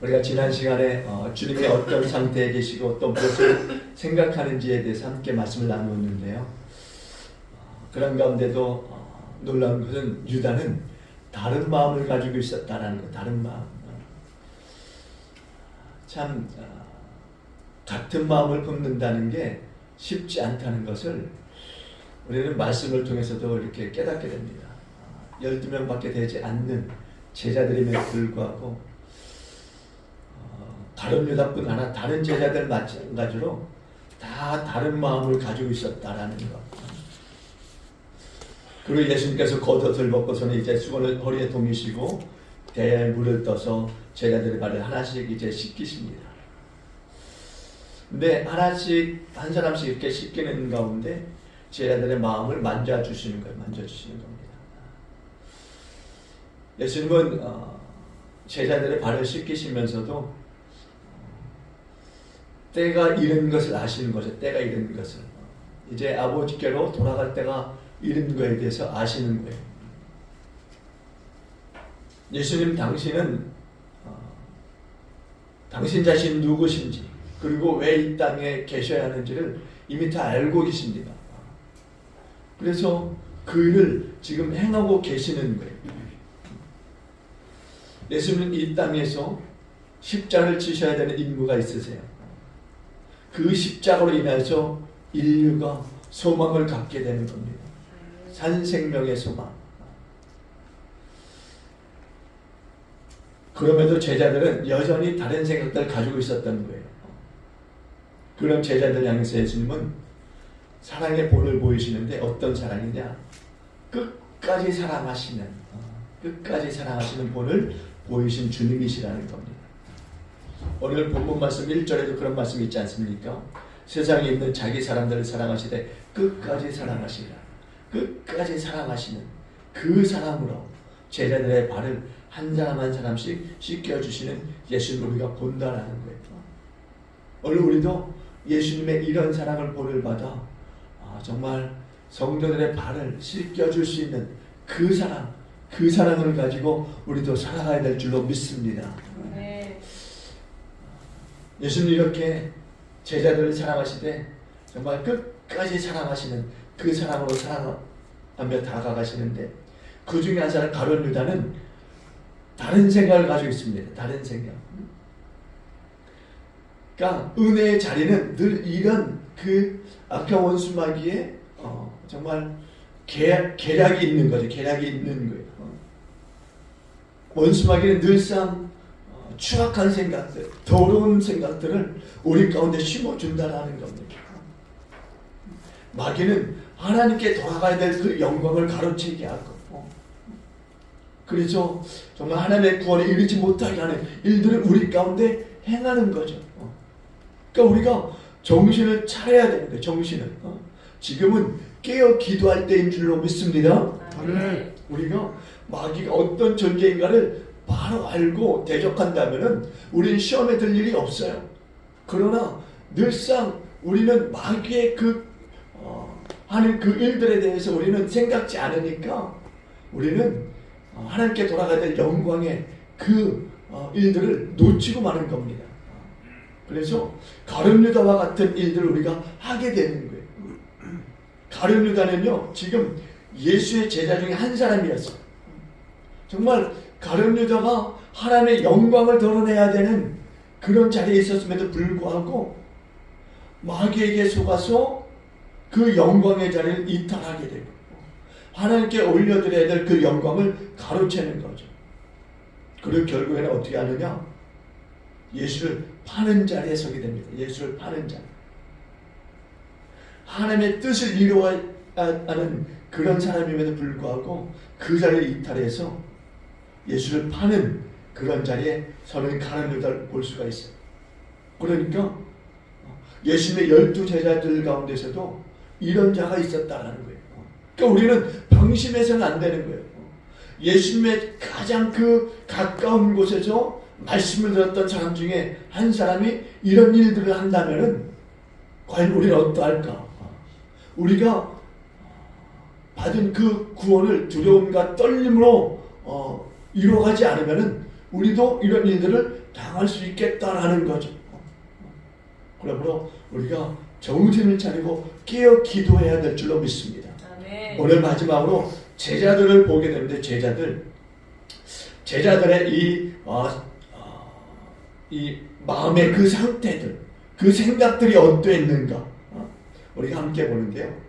우리가 지난 시간에 주님이 어떤 상태에 계시고 어떤 무엇을 생각하는지에 대해서 함께 말씀을 나누었는데요. 그런 가운데도 놀라운 것은 유다는 다른 마음을 가지고 있었다라는 것. 다른 마음. 참 같은 마음을 품는다는 게 쉽지 않다는 것을 우리는 말씀을 통해서도 이렇게 깨닫게 됩니다. 12명밖에 되지 않는 제자들임에도 불구하고 다른 유다뿐 아니라 다른 제자들 마찬가지로 다 다른 마음을 가지고 있었다라는 것. 그리고 예수님께서 겉옷을 벗고서는 이제 수건을 허리에 동이시고 대야에 물을 떠서 제자들의 발을 하나씩 이제 씻기십니다. 근데 하나씩 한 사람씩 이렇게 씻기는 가운데 제자들의 마음을 만져주시는 거예요. 만져주시는 겁니다. 예수님은 제자들의 발을 씻기시면서도 때가 이른 것을 아시는 거죠. 때가 이른 것을. 이제 아버지께로 돌아갈 때가 이른 거에 대해서 아시는 거예요. 예수님 당신은 당신 자신 누구신지 그리고 왜 이 땅에 계셔야 하는지를 이미 다 알고 계십니다. 그래서 그 일을 지금 행하고 계시는 거예요. 예수님은 이 땅에서 십자가를 지셔야 되는 임무가 있으세요. 그 십자가로 인해서 인류가 소망을 갖게 되는 겁니다. 산 생명의 소망. 그럼에도 제자들은 여전히 다른 생각들을 가지고 있었던 거예요. 그런 제자들 향해서 예수님은 사랑의 본을 보이시는데 어떤 사랑이냐? 끝까지 사랑하시는 본을 보이신 주님이시라는 겁니다. 오늘 본문 말씀 1절에도 그런 말씀이 있지 않습니까? 세상에 있는 자기 사람들을 사랑하시되 끝까지 사랑하시라. 끝까지 사랑하시는 그 사랑으로 제자들의 발을 한 사람 한 사람씩 씻겨주시는 예수님을 우리가 본다라는 거예요. 오늘 우리도 예수님의 이런 사랑을 본을 받아 정말 성도들의 발을 씻겨줄 수 있는 그 사랑을 가지고 우리도 살아가야 될 줄로 믿습니다. 네. 예수님 이렇게 제자들을 사랑하시되 정말 끝까지 사랑하시는 그 사랑으로 사랑하며 다가가시는데 그 중에 한 사람 가룟 유다는 다른 생각을 가지고 있습니다. 다른 생각. 그러니까 은혜의 자리는 늘 이런 그 악한 원수마귀에 정말 계략이 있는 거죠. 계략이 있는 거예요. 원수마귀는 늘상 추악한 생각들, 더러운 생각들을 우리 가운데 심어준다라는 겁니다. 마귀는 하나님께 돌아가야 될 그 영광을 가로채게 하고 그래서 정말 하나님의 구원에 이르지 못하게 하는 일들을 우리 가운데 행하는 거죠. 그러니까 우리가 정신을 차려야 되는 거예요. 정신을. 지금은 깨어 기도할 때인 줄로 믿습니다. 네. 우리가 마귀가 어떤 존재인가를 바로 알고 대적한다면은 우리는 시험에 들 일이 없어요. 그러나 늘상 우리는 마귀의 하는 그 일들에 대해서 우리는 생각지 않으니까 우리는 하나님께 돌아가야 될 영광의 그 일들을 놓치고 마는 겁니다. 그래서 가룟 유다와 같은 일들을 우리가 하게 되는 거예요. 가룟 유다는요 지금 예수의 제자 중에 한 사람이었어요. 정말 가룟 유다가 하나님의 영광을 드러내야 되는 그런 자리에 있었음에도 불구하고 마귀에게 속아서 그 영광의 자리를 이탈하게 되고 하나님께 올려드려야 될 그 영광을 가로채는 거죠. 그리고 결국에는 어떻게 하느냐? 예수를 파는 자리에 서게 됩니다. 예수를 파는 자리. 하나님의 뜻을 이루어야 하는 그런 사람임에도 불구하고 그 자리를 이탈해서 예수를 파는 그런 자리에 서는 가룟 유다를 볼 수가 있어요. 그러니까 예수님의 12 제자들 가운데서도 이런 자가 있었다라는 거예요. 그러니까 우리는 방심해서는 안 되는 거예요. 예수님의 가장 그 가까운 곳에서 말씀을 들었던 사람 중에 한 사람이 이런 일들을 한다면은 과연 우리는 어떠할까? 우리가 받은 그 구원을 두려움과 떨림으로 이루어가지 않으면은 우리도 이런 일들을 당할 수 있겠다라는 거죠. 그러므로 우리가 정신을 차리고 깨어 기도해야 될 줄로 믿습니다. 아멘. 오늘 마지막으로 제자들을 보게 되는데 제자들의 이 마음의 그 상태들, 그 생각들이 어떠했는가 우리가 함께 보는데요.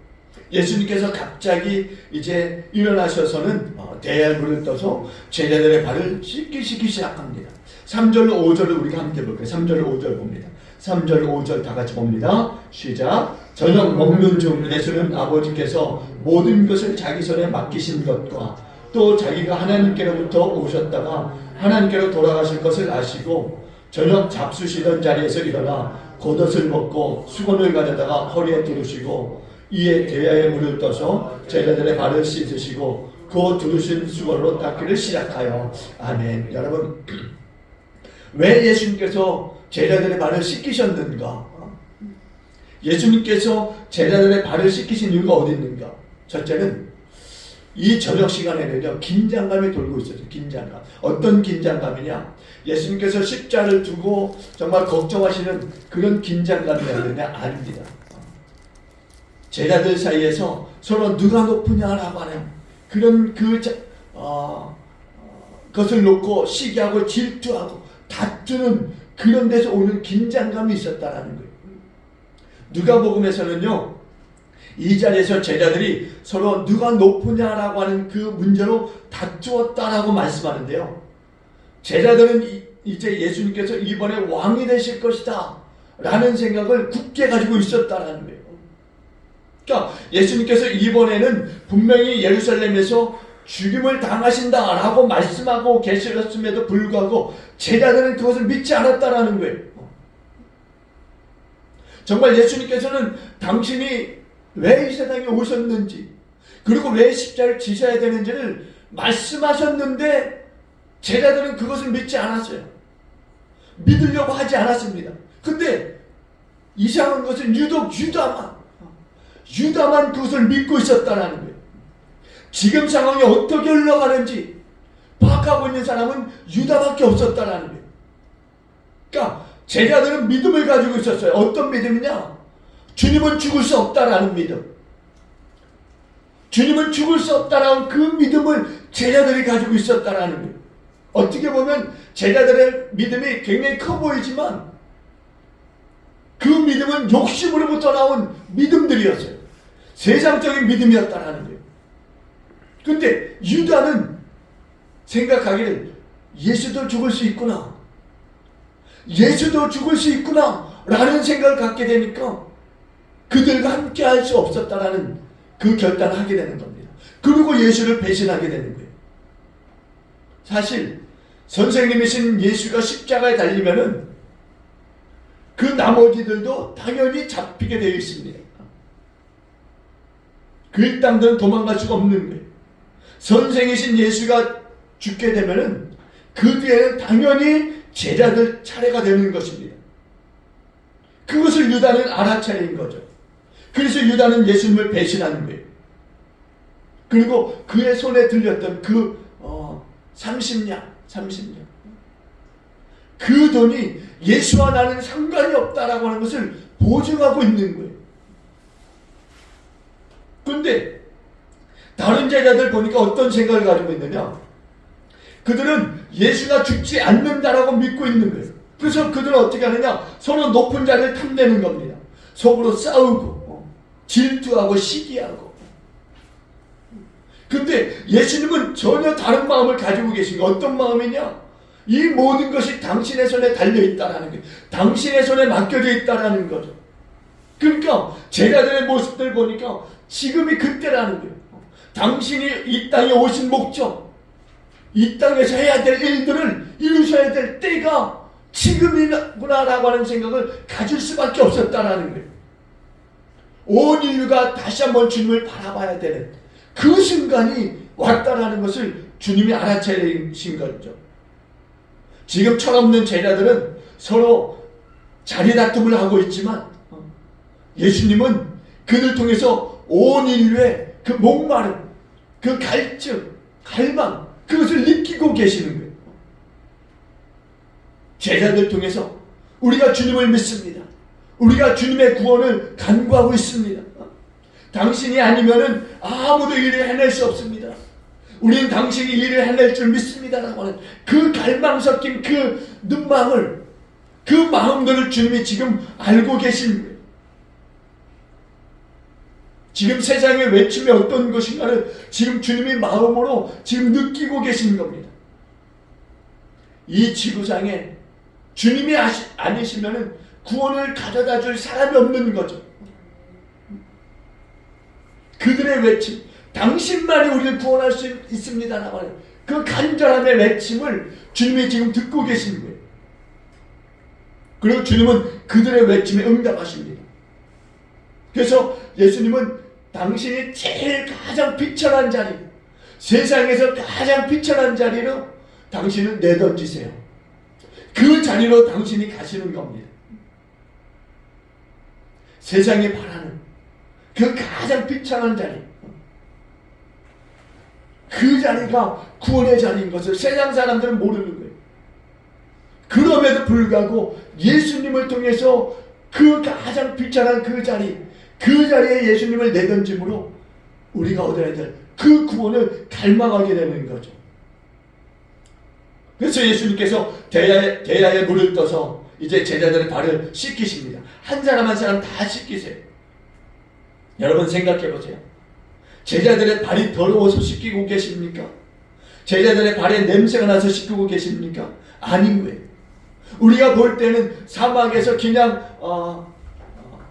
예수님께서 갑자기 이제 일어나셔서는 대야물을 떠서 제자들의 발을 씻기시기 시작합니다. 3절 5절을 우리가 함께 볼게요. 3절 5절 봅니다. 3절 5절 다 같이 봅니다. 시작. 저녁 먹는 중 예수는 아버지께서 모든 것을 자기 손에 맡기신 것과 또 자기가 하나님께로부터 오셨다가 하나님께로 돌아가실 것을 아시고 저녁 잡수시던 자리에서 일어나 겉옷을 벗고 수건을 가져다가 허리에 두르시고 이에 대야에 물을 떠서 제자들의 발을 씻으시고 그 두르신 수건으로 닦기를 시작하여. 아멘. 여러분, 왜 예수님께서 제자들의 발을 씻기셨는가? 예수님께서 제자들의 발을 씻기신 이유가 어디 있는가? 첫째는 이 저녁 시간에는요, 긴장감이 돌고 있었어요. 긴장감. 어떤 긴장감이냐? 예수님께서 십자를 두고 정말 걱정하시는 그런 긴장감이었느냐? 아닙니다. 제자들 사이에서 서로 누가 높으냐라고 하는 그런 것을 놓고 시기하고 질투하고 다투는 그런 데서 오는 긴장감이 있었다라는 거예요. 누가복음에서는요, 이 자리에서 제자들이 서로 누가 높으냐라고 하는 그 문제로 다투었다라고 말씀하는데요. 제자들은 이제 예수님께서 이번에 왕이 되실 것이다 라는 생각을 굳게 가지고 있었다라는 거예요. 그러니까 예수님께서 이번에는 분명히 예루살렘에서 죽임을 당하신다라고 말씀하고 계셨음에도 불구하고 제자들은 그것을 믿지 않았다라는 거예요. 정말 예수님께서는 당신이 왜 이 세상에 오셨는지, 그리고 왜 십자를 지셔야 되는지를 말씀하셨는데 제자들은 그것을 믿지 않았어요. 믿으려고 하지 않았습니다. 근데 이상한 것은 유독 유다만 그것을 믿고 있었다라는 거예요. 지금 상황이 어떻게 흘러가는지 파악하고 있는 사람은 유다밖에 없었다라는 거예요. 그러니까 제자들은 믿음을 가지고 있었어요. 어떤 믿음이냐? 주님은 죽을 수 없다라는 믿음. 주님은 죽을 수 없다라는 그 믿음을 제자들이 가지고 있었다라는 거예요. 어떻게 보면 제자들의 믿음이 굉장히 커 보이지만 그 믿음은 욕심으로부터 나온 믿음들이었어요. 세상적인 믿음이었다라는 거예요. 근데 유다는 생각하기를 예수도 죽을 수 있구나, 예수도 죽을 수 있구나 라는 생각을 갖게 되니까 그들과 함께 할 수 없었다라는 그 결단을 하게 되는 겁니다. 그리고 예수를 배신하게 되는 거예요. 사실 선생님이신 예수가 십자가에 달리면은 그 나머지들도 당연히 잡히게 되어 있습니다. 그 일당들은 도망갈 수가 없는 거예요. 선생이신 예수가 죽게 되면은 그 뒤에는 당연히 제자들 차례가 되는 것입니다. 그것을 유다는 알아차린 거죠. 그래서 유다는 예수님을 배신하는 거예요. 그리고 그의 손에 들렸던 그 30냥 그 돈이 예수와 나는 상관이 없다라고 하는 것을 보증하고 있는 거예요. 그런데 다른 제자들 보니까 어떤 생각을 가지고 있느냐? 그들은 예수가 죽지 않는다라고 믿고 있는 거예요. 그래서 그들은 어떻게 하느냐? 서로 높은 자리를 탐내는 겁니다. 속으로 싸우고 질투하고 시기하고. 근데 예수님은 전혀 다른 마음을 가지고 계신 거예요. 어떤 마음이냐? 이 모든 것이 당신의 손에 달려있다라는 거예요. 당신의 손에 맡겨져 있다라는 거죠. 그러니까 제자들의 모습들 보니까 지금이 그때라는 거예요. 당신이 이 땅에 오신 목적, 이 땅에서 해야 될 일들을 이루셔야 될 때가 지금이구나라고 하는 생각을 가질 수밖에 없었다라는 거예요. 온 인류가 다시 한번 주님을 바라봐야 되는 그 순간이 왔다라는 것을 주님이 알아차리신 거죠. 지금 철없는 제자들은 서로 자리 다툼을 하고 있지만 예수님은 그들 통해서 온 인류의 그 목마름, 그 갈증, 갈망, 그것을 느끼고 계시는 거예요. 제자들 통해서 우리가 주님을 믿습니다. 우리가 주님의 구원을 간구하고 있습니다. 당신이 아니면은 아무도 일을 해낼 수 없습니다. 우리는 당신이 일을 해낼 줄 믿습니다라고 하는 그 갈망 섞인 그 눈망울, 그 마음들을 주님이 지금 알고 계신 거예요. 지금 세상의 외침이 어떤 것인가를 지금 주님이 마음으로 지금 느끼고 계신 겁니다. 이 지구상에 주님이 아니시면은 구원을 가져다 줄 사람이 없는 거죠. 그들의 외침, 당신만이 우리를 구원할 수 있습니다라고 하는 그 간절함의 외침을 주님이 지금 듣고 계신 거예요. 그리고 주님은 그들의 외침에 응답하십니다. 그래서 예수님은 당신이 제일 가장 비천한 자리, 세상에서 가장 비천한 자리로 당신을 내던지세요. 그 자리로 당신이 가시는 겁니다. 세상이 바라는 그 가장 비천한 자리, 그 자리가 구원의 자리인 것을 세상 사람들은 모르는 거예요. 그럼에도 불구하고 예수님을 통해서 그 가장 비천한 그 자리에 예수님을 내던짐으로 우리가 얻어야 될 그 구원을 갈망하게 되는 거죠. 그래서 예수님께서 대야에 물을 떠서 이제 제자들의 발을 씻기십니다. 한 사람 한 사람 다 씻기세요. 여러분 생각해 보세요. 제자들의 발이 더러워서 씻기고 계십니까? 제자들의 발에 냄새가 나서 씻기고 계십니까? 아닌 거예요. 우리가 볼 때는 사막에서 그냥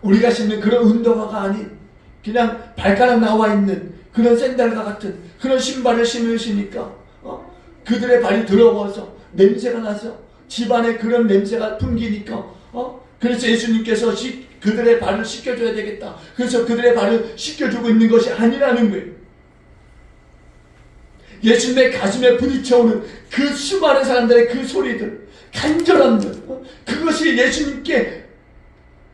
우리가 신는 그런 운동화가 아닌 그냥 발가락 나와 있는 그런 샌들과 같은 그런 신발을 신으시니까 그들의 발이 더러워서 냄새가 나서 집안에 그런 냄새가 풍기니까 그래서 예수님께서 그들의 발을 씻겨줘야 되겠다. 그래서 그들의 발을 씻겨주고 있는 것이 아니라는 거예요. 예수님의 가슴에 부딪혀오는 그 수많은 사람들의 그 소리들, 간절함들, 그것이 예수님께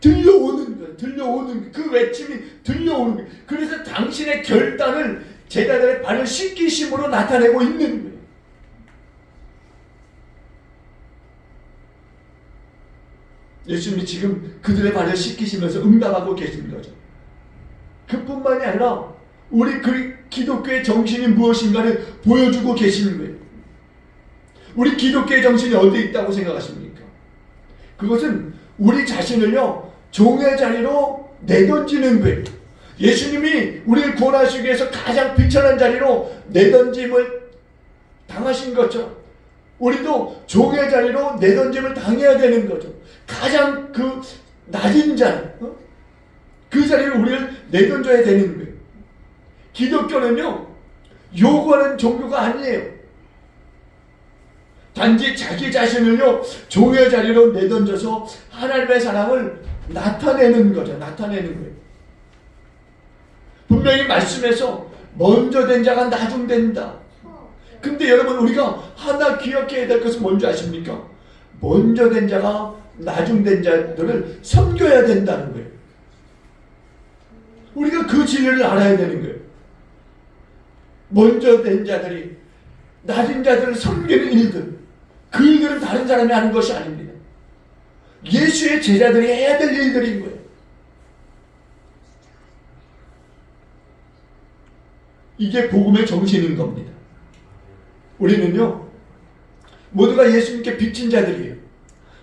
들려오는 거예요. 그 외침이 들려오는 거예요. 그래서 당신의 결단을 제자들의 발을 씻기심으로 나타내고 있는 거예요. 예수님이 지금 그들의 발을 씻기시면서 응답하고 계신 거죠. 그뿐만이 아니라 우리 기독교의 정신이 무엇인가를 보여주고 계시는 거예요. 우리 기독교의 정신이 어디에 있다고 생각하십니까? 그것은 우리 자신을요 종의 자리로 내던지는 거예요. 예수님이 우리를 구원하시기 위해서 가장 비천한 자리로 내던짐을 당하신 것처럼 우리도 종의 자리로 내던짐을 당해야 되는 거죠. 가장 그 낮은 자리, 그 자리를 우리를 내던져야 되는 거예요. 기독교는요 요구하는 종교가 아니에요. 단지 자기 자신을요 종의 자리로 내던져서 하나님의 사랑을 나타내는 거죠. 나타내는 거예요. 분명히 말씀에서 먼저 된 자가 나중된다. 근데 여러분 우리가 하나 기억해야 될 것은 뭔지 아십니까? 먼저 된 자가 나중된 자들을 섬겨야 된다는 거예요. 우리가 그 진리를 알아야 되는 거예요. 먼저 된 자들이 낮은 자들을 섬기는 일들, 그 일들은 다른 사람이 하는 것이 아닙니다. 예수의 제자들이 해야 될 일들인 거예요. 이게 복음의 정신인 겁니다. 우리는요 모두가 예수님께 빚진 자들이에요.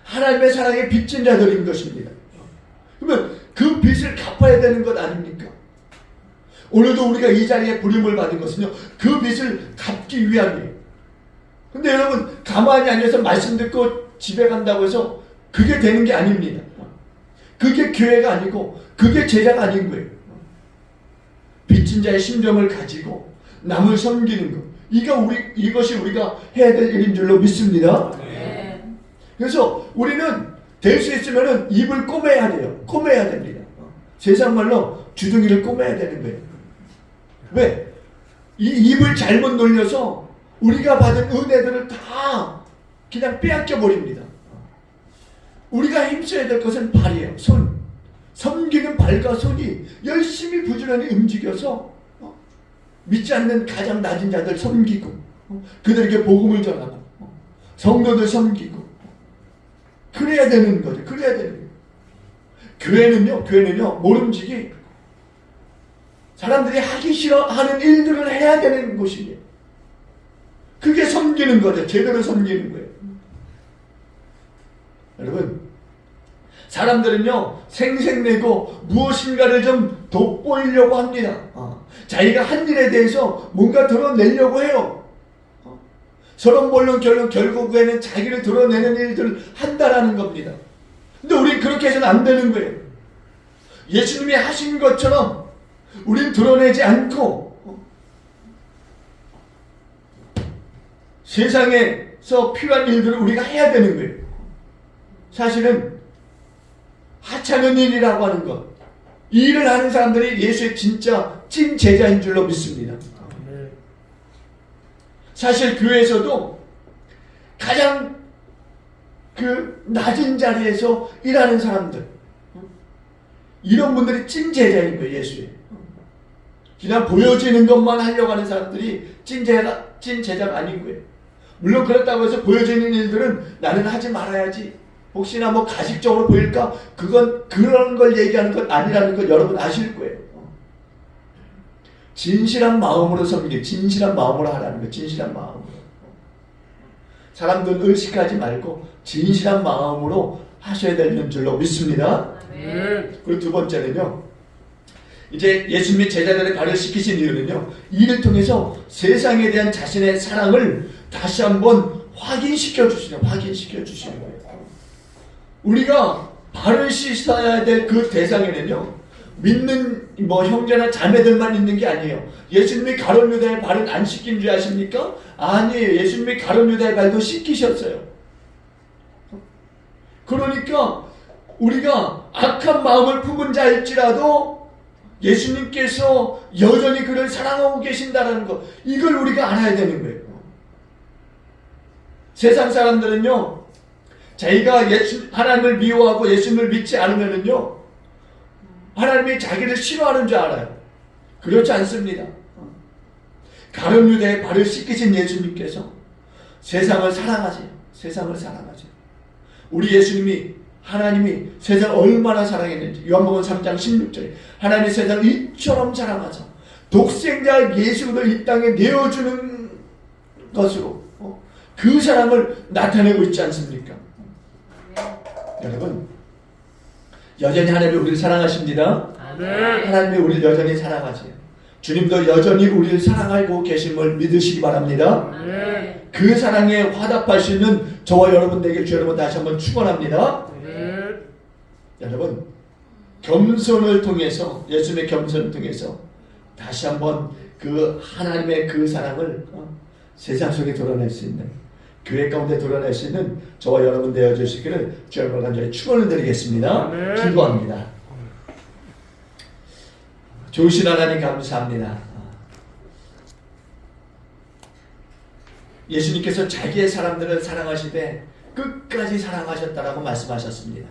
하나님의 사랑에 빚진 자들인 것입니다. 그러면 그 빚을 갚아야 되는 것 아닙니까? 오늘도 우리가 이 자리에 부름을 받은 것은요 그 빚을 갚기 위함이에요. 근데 여러분 가만히 앉아서 말씀 듣고 집에 간다고 해서 그게 되는 게 아닙니다. 그게 교회가 아니고 그게 제자가 아닌 거예요. 빚진 자의 심정을 가지고 남을 섬기는 것, 이것이 우리가 해야 될 일인 줄로 믿습니다. 네. 그래서 우리는 될 수 있으면 입을 꼬매야 돼요. 꼬매야 됩니다. 세상 말로 주둥이를 꼬매야 되는 거예요. 왜? 이 입을 잘못 놀려서 우리가 받은 은혜들을 다 그냥 빼앗겨 버립니다. 우리가 힘써야 될 것은 발이에요. 손. 섬기는 발과 손이 열심히 부지런히 움직여서 믿지 않는 가장 낮은 자들 섬기고 그들에게 복음을 전하고 성도들 섬기고 그래야 되는 거죠. 그래야 되는 거예요. 교회는요, 모름지기 사람들이 하기 싫어하는 일들을 해야 되는 곳이에요. 그게 섬기는 거죠. 제대로 섬기는 거예요. 여러분, 사람들은요, 생색내고 무엇인가를 좀 돋보이려고 합니다. 자기가 한 일에 대해서 뭔가 드러내려고 해요. 서로 물론 결국에는 자기를 드러내는 일들을 한다라는 겁니다. 근데 우린 그렇게 해서는 안 되는 거예요. 예수님이 하신 것처럼 우린 드러내지 않고 세상에서 필요한 일들을 우리가 해야 되는 거예요. 사실은 하찮은 일이라고 하는 것, 이 일을 하는 사람들이 예수의 진짜 찐 제자인 줄로 믿습니다. 사실 교회에서도 가장 그 낮은 자리에서 일하는 사람들, 이런 분들이 찐 제자인 거예요. 예수의. 그냥 보여지는 것만 하려고 하는 사람들이 찐 제자가 아닌 거예요. 물론 그렇다고 해서 보여지는 일들은 나는 하지 말아야지, 혹시나 뭐 가식적으로 보일까, 그런 걸 얘기하는 건 아니라는 걸 여러분 아실 거예요. 진실한 마음으로 섬기게, 진실한 마음으로 하라는 거예요. 진실한 마음으로. 사람들 의식하지 말고 진실한 마음으로 하셔야 되는 줄로 믿습니다. 그리고 두 번째는요, 이제 예수님이 제자들의 발을 씻기신 이유는요, 이를 통해서 세상에 대한 자신의 사랑을 다시 한번 확인시켜 주시는 거예요. 우리가 발을 씻어야 될 그 대상에는요, 믿는 형제나 자매들만 있는 게 아니에요. 예수님이 가룟 유다의 발은 안 씻긴 줄 아십니까? 아니에요. 예수님이 가룟 유다의 발도 씻기셨어요. 그러니까 우리가 악한 마음을 품은 자일지라도 예수님께서 여전히 그를 사랑하고 계신다는 것, 이걸 우리가 알아야 되는 거예요. 세상 사람들은요, 자기가 하나님을 미워하고 예수님을 믿지 않으면은요, 하나님이 자기를 싫어하는 줄 알아요. 그렇지 않습니다. 가룟 유다의 발을 씻기신 예수님께서 세상을 사랑하세요. 세상을 사랑하세요. 우리 예수님이, 하나님이 세상을 얼마나 사랑했는지 요한복음 3장 16절에 하나님이 세상을 이처럼 사랑하사 독생자 예수를 이 땅에 내어주는 것으로 그 사랑을 나타내고 있지 않습니까? 여러분, 여전히 하나님이 우리를 사랑하십니다. 하나님이 우리를 여전히 사랑하세요. 주님도 여전히 우리를 사랑하고 계심을 믿으시기 바랍니다. 그 사랑에 화답할 수 있는 저와 여러분 되길 주 여러분 다시 한번 축원합니다. 여러분, 겸손을 통해서, 예수님의 겸손을 통해서 다시 한번 그 하나님의 그 사랑을 세상 속에 드러낼 수 있는, 교회 가운데 드러낼 수 있는 저와 여러분 되어 주시기를 주 여러분 간절히 축원을 드리겠습니다. 기도합니다. 좋으신 하나님 감사합니다. 예수님께서 자기의 사람들을 사랑하시되 끝까지 사랑하셨다라고 말씀하셨습니다.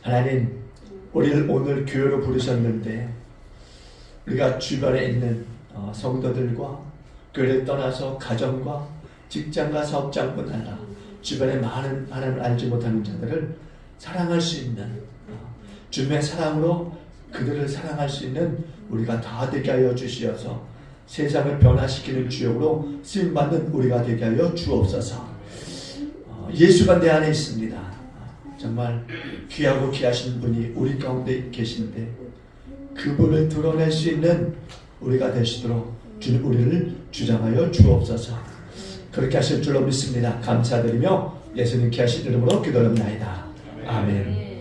하나님, 우리를 오늘 교회로 부르셨는데 우리가 주변에 있는 성도들과 교회를 떠나서 가정과 직장과 사업장뿐 아니라 주변에 많은 하나님을 알지 못하는 자들을 사랑할 수 있는, 주님의 사랑으로 그들을 사랑할 수 있는 우리가 다 되게 하여 주시어서 세상을 변화시키는 주역으로 쓰임받는 우리가 되게 하여 주옵소서. 예수가 내 안에 있습니다. 정말 귀하고 귀하신 분이 우리 가운데 계신데 그분을 드러낼 수 있는 우리가 되시도록 주님 우리를 주장하여 주옵소서. 그렇게 하실 줄로 믿습니다. 감사드리며 예수님 귀하신 이름으로 기도합니다. 아멘.